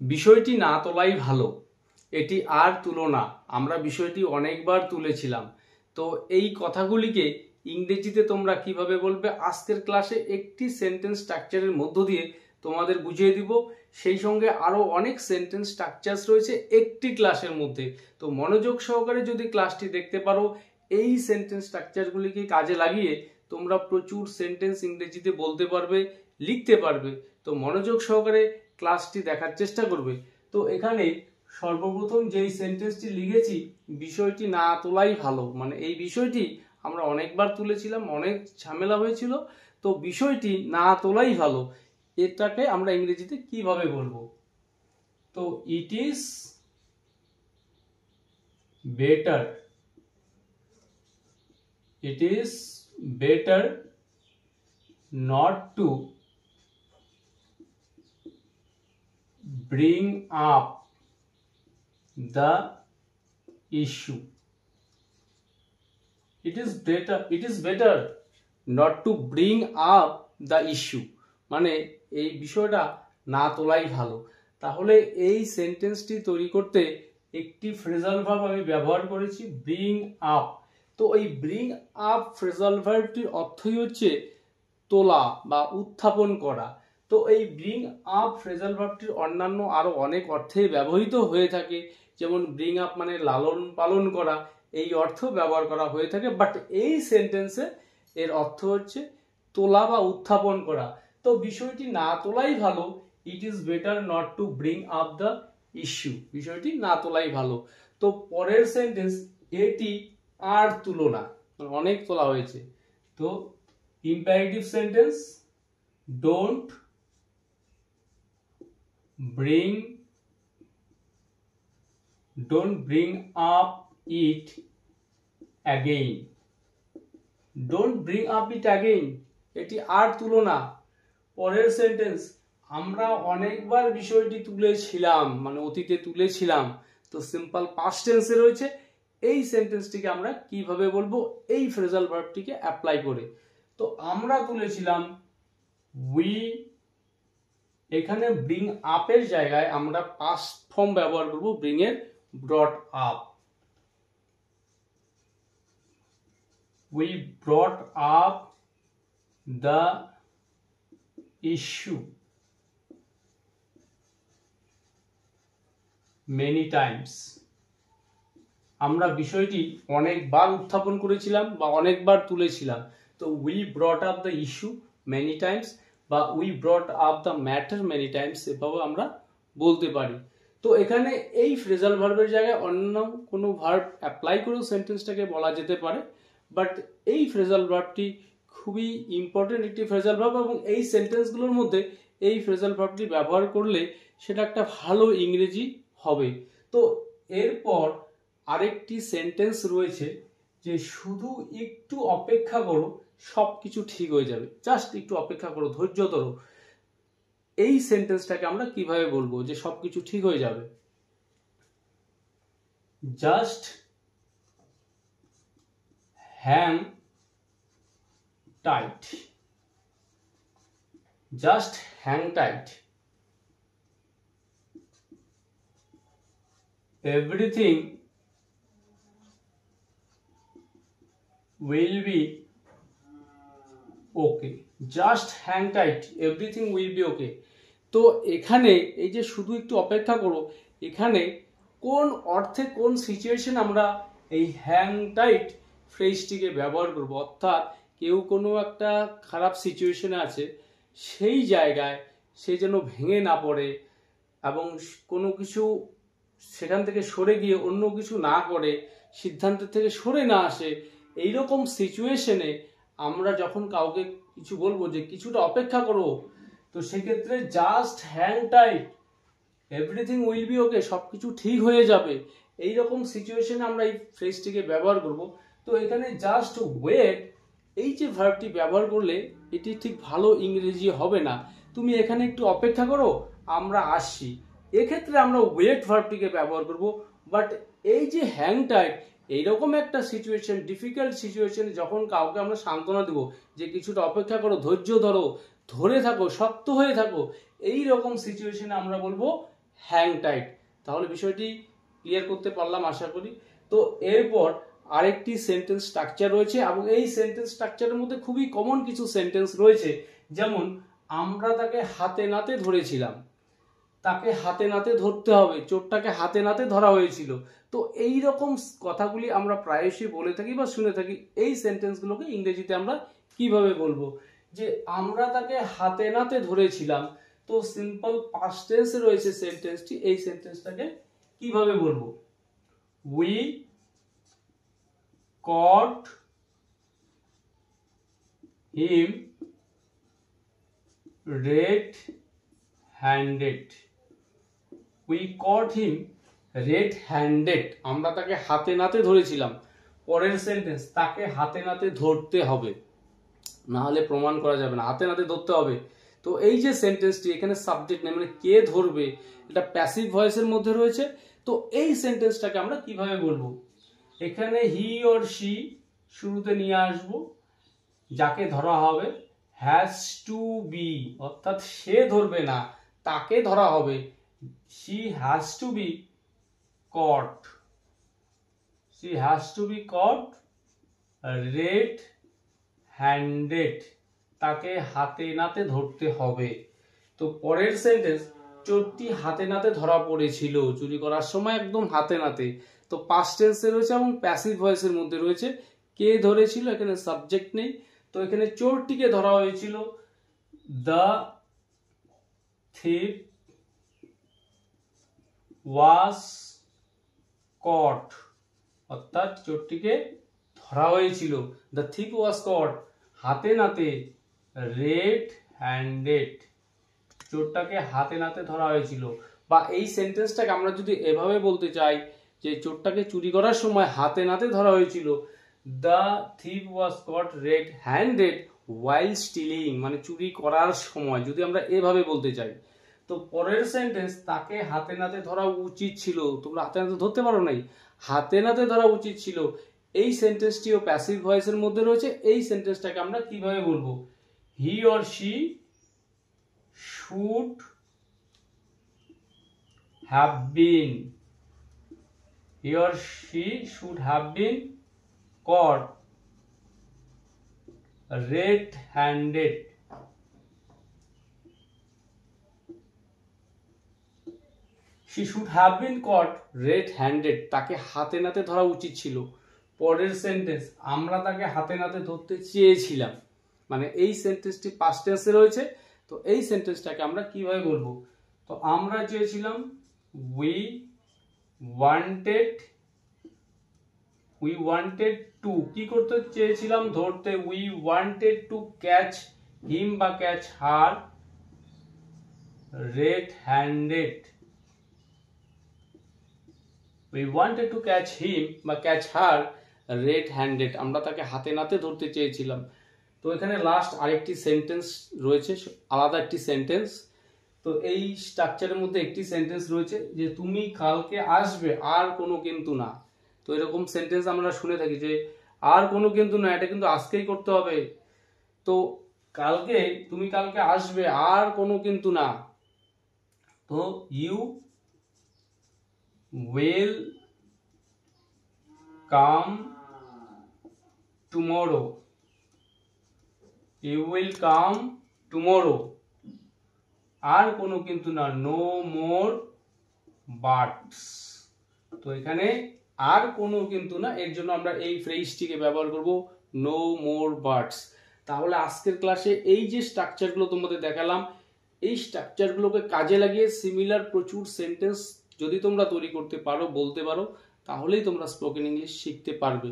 বিষয়টি না তোলাই ভালো, এটি আর তুলো না। আমরা বিষয়টি অনেকবার তুলেছিলাম। তো এই কথাগুলিকে ইংরেজিতে তোমরা কিভাবে বলবে আজকের ক্লাসে একটি সেন্টেন্স স্ট্রাকচারের মধ্য দিয়ে তোমাদের বুঝিয়ে দিব। সেই সঙ্গে আরো অনেক সেন্টেন্স স্ট্রাকচারস রয়েছে একটি ক্লাসের মধ্যে। তো মনোযোগ সহকারে যদি ক্লাসটি দেখতে পারো, এই সেন্টেন্স স্ট্রাকচারগুলিকে কাজে লাগিয়ে তোমরা প্রচুর সেন্টেন্স ইংরেজিতে বলতে পারবে, লিখতে পারবে। তো মনোযোগ সহকারে ক্লাসটি দেখার চেষ্টা করবে। তো এখানে সর্বপ্রথম যেই সেন্টেন্সটি লিখেছি, বিষয়টি না তোলাই ভালো, মানে এই বিষয়টি আমরা অনেকবার তুলেছিলাম, অনেক ঝামেলা হয়েছিল। তো বিষয়টি না তোলাই ভালো, এটাকে আমরা ইংরেজিতে কিভাবে বলবো? তো it is better, it is better not to bring up the issue. It is better not to bring up the issue, মানে এই বিষয়টা না তোলাই ভালো। তাহলে এই সেন্টেন্সটি তৈরি করতে একটি ফ্রেজাল ভার্ব আমি ব্যবহার করেছি, ব্রিং আপ। তো এই ব্রিং আপ ফ্রেজাল ভার্বটির অর্থই হচ্ছে তোলা বা উত্থাপন করা। তো এই ব্রিং আপ ফ্রেজাল ভার্বটির অন্যান্য আরো অনেক অর্থে ব্যবহৃত হয়ে থাকে, যেমন ব্রিং আপ মানে লালন পালন করা, এই অর্থ ব্যবহার করা হয়ে থাকে। বাট এই সেন্টেন্সে এর অর্থ হচ্ছে তোলা বা উত্থাপন করা। তো বিষয়টি না তোলাই ভালো, it is better not to bring up the issue, বিষয়টি না তোলাই ভালো। তো পরের সেন্টেন্স, এটি আর তুলনা, অনেক তোলা হয়েছে। তো imperative sentence, don't bring up it again, don't bring up it again, এটি আর তুলনা। পরের সেন্টেন্স, আমরা অনেকবার বিষয়টি তুলেছিলাম, মানে অতীতে তুলেছিলাম। তো সিম্পল পাস্ট টেন্সে রয়েছে। এই সেন্টেন্সটিকে আমরা কিভাবে বলবো এই ফ্রেজাল ভার্বটিকে অ্যাপ্লাই করে? তো আমরা তুলেছিলাম, উই, এখানে ব্রিং আপের জায়গায় আমরা পাস্ট ফর্ম ব্যবহার করব, ব্রিং এর brought up. We brought up the issue many times, আমরা বিষয়টি অনেকবার উত্থাপন করেছিলাম বা অনেকবার তুলেছিলাম। তো we brought up the issue many times বা we brought up the matter many times, এভাবে আমরা বলতে পারি। তো এখানে এই ফ্রেজাল ভার্বের জায়গায় অন্য কোনো ভার্ব অ্যাপ্লাই করেও সেন্টেন্সটাকে বলা যেতে পারে। বাট এই ফ্রেজাল ভার্বটি খুবই ইম্পর্টেন্ট একটি ফ্রেজাল ভার্ব, এবং এই সেন্টেন্সগুলোর মধ্যে এই ফ্রেজাল ভার্বটি ব্যবহার করলে সেটা একটা ভালো ইংরেজি হবে। তো এরপর আরেকটি সেন্টেন্স রয়েছে যে শুধু একটু অপেক্ষা করো, সবকিছু ঠিক হয়ে যাবে, জাস্ট একটু অপেক্ষা করো, ধৈর্য ধরো। এই সেন্টেন্সটাকে আমরা কিভাবে বলবো যে সবকিছু ঠিক হয়ে যাবে? Just hang tight, just hang tight, everything will be okay, just hang tight, everything will be okay। তো এখানে এই যে শুধু একটু অপেক্ষা করো, এখানে কোন অর্থে কোন সিচুয়েশন আমরা এই হ্যাং টাইট ফ্রেজটিকে ব্যবহার করব? অর্থাৎ কেউ কোনো একটা খারাপ সিচুয়েশনে আছে, সেই জায়গায় সে যেন ভেঙে না পড়ে এবং কোনো কিছু সেখান থেকে সরে গিয়ে অন্য কিছু না করে, সিদ্ধান্ত থেকে সরে না আসে, এইরকম সিচুয়েশনে আমরা যখন কাউকে কিছু বলবো যে কিছুটা অপেক্ষা করো, তো সেক্ষেত্রে just hang tight, everything will be okay, সবকিছু ঠিক হয়ে যাবে, এইরকম সিচুয়েশনে আমরা এই ফ্রেজটিকে ব্যবহার করব। তো এখানে জাস্ট ওয়েট, এই যে ভার্বটি ব্যবহার করলে এটি ঠিক ভালো ইংরেজি হবে না। তুমি এখানে একটু অপেক্ষা করো, আমরা আসছি, এক্ষেত্রে আমরা ওয়েট ভার্বটিকে ব্যবহার করব। বাট এই যে হ্যাং টাইট, এইরকম একটা সিচুয়েশন, ডিফিকাল্ট সিচুয়েশনে যখন কাউকে আমরা সান্ত্বনা দেবো যে কিছুটা অপেক্ষা করো, ধৈর্য ধরো, ধরে থাকো, শক্ত হয়ে থাকো, এই রকম সিচুয়েশনে আমরা বলবো হ্যাং টাইট। তাহলে বিষয়টি ক্লিয়ার করতে পারলাম আশা করি। তো এরপর আরেকটি সেন্টেন্স স্ট্রাকচার রয়েছে এবং এই সেন্টেন্স স্ট্রাকচারের মধ্যে খুবই কমন কিছু সেন্টেন্স রয়েছে, যেমন আমরা তাকে হাতে নাতে ধরেছিলাম। তাকে হাতে নাতে ধরতে হবে, চোরটাকে হাতে নাতে ধরা হয়েছিল। তো এই রকম কথাগুলি আমরা প্রায়শই বলে থাকি বা শুনে থাকি। এই সেন্টেন্সগুলোকে ইংরেজিতে আমরা কিভাবে বলবো? যে আমরা তাকে হাতে নাতে ধরেছিলাম, তো সিম্পল পাস্ট টেন্সে রয়েছে সেন্টেন্সটি। এই সেন্টেন্সটাকে কিভাবে বলবো? We caught him red-handed. We caught him red-handed. আমরা তাকে হাতে নাতে ধরেছিলাম। পরের সেন্টেন্স, তাকে হাতে নাতে ধরতে হবে, না হলে প্রমাণ করা যাবে না, হাতে নাতে ধরতে হবে। তো এই যে সেন্টেন্সটি, এখানে সাবজেক্ট নেই, মানে কে ধরবে, এটা প্যাসিভ ভয়েসের মধ্যে রয়েছে। তো এই সেন্টেন্সটাকে আমরা কিভাবে বলবো? এখানে হি অর শি শুরুতে নিয়ে আসবো, যাকে ধরা হবে হ্যাজ টু বি, অর্থাৎ সে ধরবে না, তাকে ধরা হবে। she has to be caught, she has to be caught red handed, তাকে হাতে নাতে ধরতে হবে। তো পরের সেন্টেন্স, চোরটি হাতে নাতে ধরা পড়েছিল, চুরি করার সময় একদম হাতে নাতে। তো পাস্ট টেন্সে রয়েছে এবং প্যাসিভ ভয়েসের মধ্যে রয়েছে। কে ধরেছিল, এখানে সাবজেক্ট নেই। তো এখানে চোরটিকে ধরা হয়েছিল, দ্য থিপ ওয়াজ কট, অর্থাৎ চোরটিকে ধরা হয়েছিল। দ্য থিপ ওয়াজ কট, হাতে নাতে, রেড হ্যান্ডেড, চোরটাকে হাতে নাতে ধরা হয়েছিল। বা এই সেন্টেন্সটাকে আমরা যদি এভাবে বলতে চাই যে চোরটাকে চুরি করার সময় হাতে নাতে ধরা হয়েছিল, the thief was caught red handed while stealing, মানে চুরি করার সময়, যদি আমরা এভাবে বলতে চাই। তো পরের সেন্টেন্স, তাকে হাতে নাতে ধরা উচিত ছিল, তোমরা হাতে নাতে ধরতে পারো নাই, হাতে নাতে ধরা উচিত ছিল। এই সেন্টেন্সটিও প্যাসিভ ভয়েসের মধ্যে রয়েছে। এই সেন্টেন্সটাকে আমরা কিভাবে বলবো? He or she should have been, he or she should have been caught red-handed. She should have been caught red-handed, তাকে হাতে নাতে ধরা উচিত ছিল। পরের সেন্টেন্স, আমরা তাকে হাতে নাতে ধরতে চেয়েছিলাম, মানে এই সেন্টেন্সটি পাস্ট টেন্সে রয়েছে। তো এই সেন্টেন্সটাকে আমরা কিভাবে বলবো? তো আমরা চেয়েছিলাম, we wanted to, কি করতে চেয়েছিলাম? ধরতে। we wanted to catch him বা catch her red-handed, we wanted to catch him বা catch her red-handed, আমরা তাকে হাতে নাতে ধরতে চেয়েছিলাম। তো এখানে লাস্ট আরেকটি সেন্টেন্স রয়েছে, আলাদা একটি সেন্টেন্স। তো এই স্ট্রাকচারের মধ্যে একটি সেন্টেন্স রয়েছে যে তুমি কালকে আসবে, আর কোনো কিন্তু না। তো এরকম সেন্টেন্স আমরা শুনে থাকি যে আর কোনো কিন্তু না, এটা কিন্তু আজকেই করতে হবে। তো কালকে, তুমি কালকে আসবে, আর কোনো কিন্তু না। তো you will come tomorrow, you will come tomorrow, আর কোনো কিন্তু না, no more buts। তো এখানে আর কোনো কিন্তু না, এর জন্য আমরা এই ফ্রেজটিকে ব্যবহার করব, no more buts। তাহলে আজকের ক্লাসে এই যে স্ট্রাকচারগুলো তোমাদের দেখালাম, এই স্ট্রাকচারগুলোকে কাজে লাগিয়ে সিমিলার প্রচুর সেন্টেন্স যদি তোমরা তৈরি করতে পারো, বলতে পারো, তাহলেই তোমরা স্পোকেন ইংলিশ শিখতে পারবে।